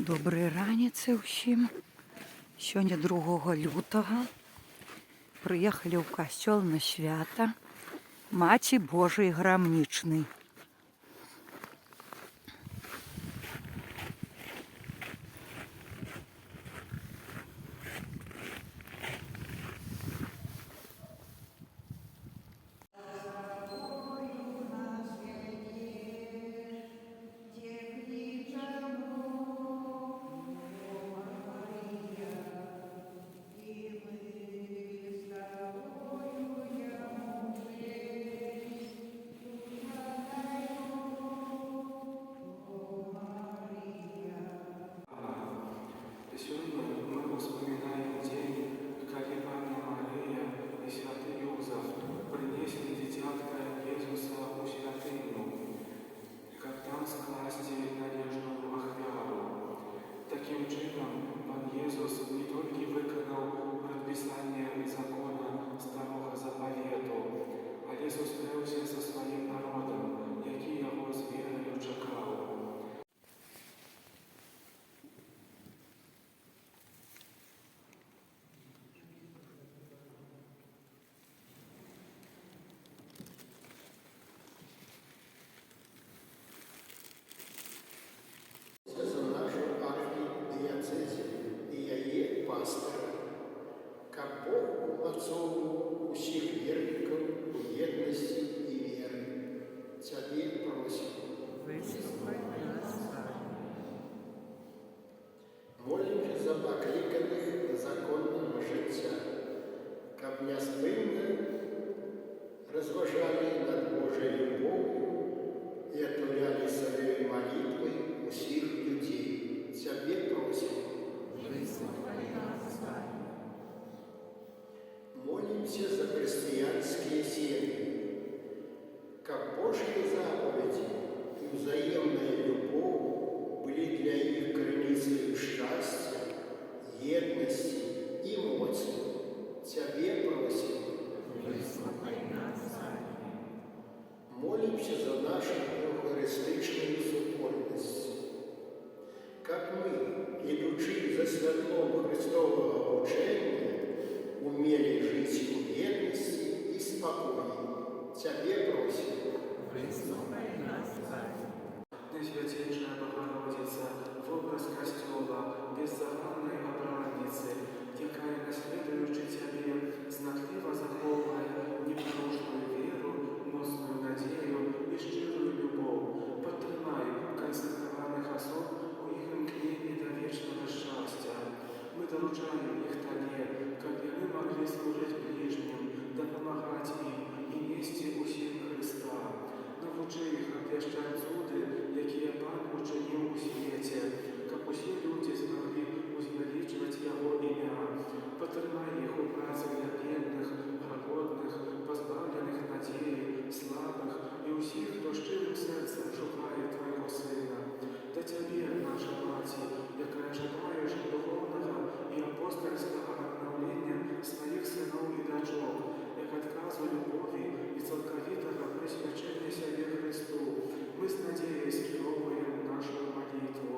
Доброї раніці всім. Сьогодні 2 лютого. Приїхали в костел на свято Маті Божої Громничної. Сегодня мы вспоминаем день, как и Панна Мария и святый Иосиф принесли дитятка Иисуса у святыню, как там скласти надежную ахвяру. Таким чином, Пан Иисус не только виконав предписання закона Старого Заповіту, але зустрівся зі своїм народом, який його з вірою чекав. За нашу архидиоцезию и я є пастора, как Бог умацовывал усіх верников у єдності і віри. Тебе просим. Вислухай нас, Молимся за покликаних до законного життя, как неспинно розважали над Божою любов'ю і отворяли своєю молитвою усіх людей. Тебе просим. вислухай нас. Молимся за христианские семьи, как Божьи заповеди и взаимная любовь были для них границей счастья, едности и моці. Тебе просим. Молимся за нашу евхаристичную супольность, как мы, идучи за святлом Христового учения, умели жить в едности и спокойно. Тебе просим. Святейшая Богородица, в образ костела, беззаганной обрадницы, якая, наследуючи Тебе, знакливо заховывая непорушную веру, мощную надею и щирую любовь, подтримай консекрованных особ у их имкнении до вечного счастья. Мы доручаем их Тебе, как и мы могли служить ближним, да помогать им и нести усім Христа. Навчи їх обвящать суди, які Пан учинив у світі, як усі люди змогли узвеличувати Його ім'я. Потримай їх у праці для бідних, голодних, позбавлених надії, слабих і усіх, хто щирим серцем шукає Твого Сина. Та Тебе, наша Маті, яка жадаєш духовного і апостольського обновлення своїх синів і дочок, як відказу любові і цілковитого присвячення себе Христу, ми з надією скеровуємо нашу молитву.